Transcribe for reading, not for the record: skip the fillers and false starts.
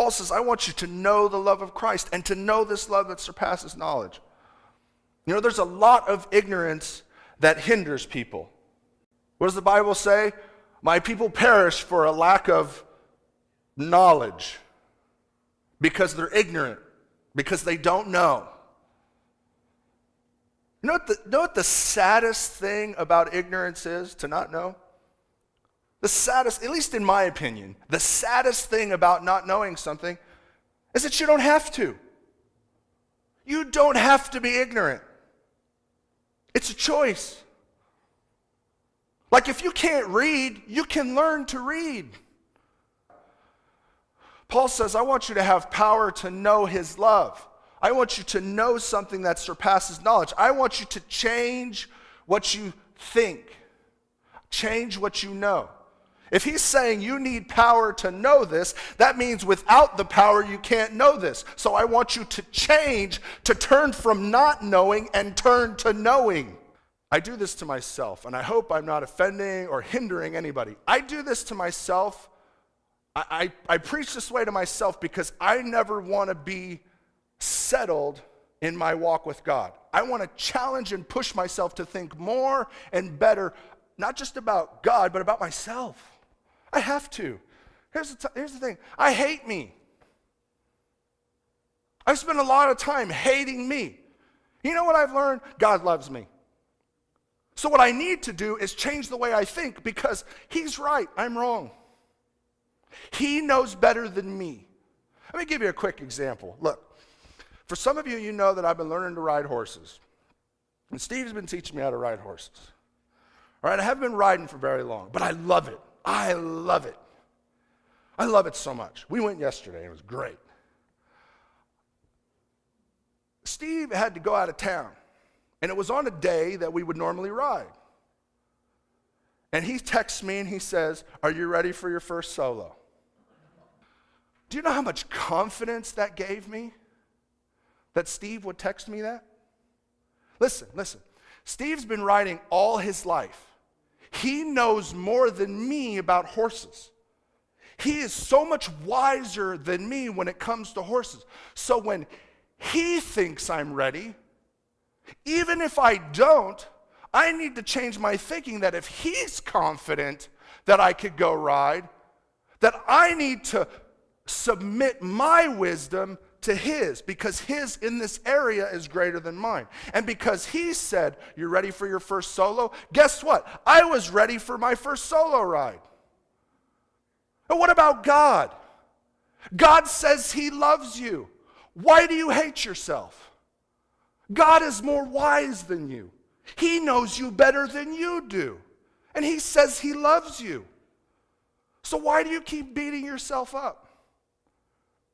Paul says, I want you to know the love of Christ and to know this love that surpasses knowledge. You know, there's a lot of ignorance that hinders people. What does the Bible say? My people perish for a lack of knowledge because they're ignorant, because they don't know. You know what the saddest thing about ignorance is, to not know? The saddest, at least in my opinion, the saddest thing about not knowing something is that you don't have to. You don't have to be ignorant. It's a choice. Like if you can't read, you can learn to read. Paul says, I want you to have power to know his love. I want you to know something that surpasses knowledge. I want you to change what you think. Change what you know. If he's saying you need power to know this, that means without the power you can't know this. So I want you to change, to turn from not knowing and turn to knowing. I do this to myself, and I hope I'm not offending or hindering anybody. I do this to myself. I preach this way to myself because I never want to be settled in my walk with God. I want to challenge and push myself to think more and better, not just about God, but about myself. I have to. Here's the thing. I hate me. I spend a lot of time hating me. You know what I've learned? God loves me. So what I need to do is change the way I think because he's right, I'm wrong. He knows better than me. Let me give you a quick example. Look, for some of you, you know that I've been learning to ride horses. And Steve's been teaching me how to ride horses. All right, I haven't been riding for very long, but I love it. I love it. I love it so much. We went yesterday, and it was great. Steve had to go out of town, and it was on a day that we would normally ride. And he texts me, and he says, are you ready for your first solo? Do you know how much confidence that gave me? That Steve would text me that? Listen. Steve's been riding all his life. He knows more than me about horses. He is so much wiser than me when it comes to horses. So when he thinks I'm ready, even if I don't, I need to change my thinking that if he's confident that I could go ride, that I need to submit my wisdom to his, because his in this area is greater than mine. And because he said, you're ready for your first solo, guess what? I was ready for my first solo ride. And what about God? God says he loves you. Why do you hate yourself? God is more wise than you. He knows you better than you do. And he says he loves you. So why do you keep beating yourself up?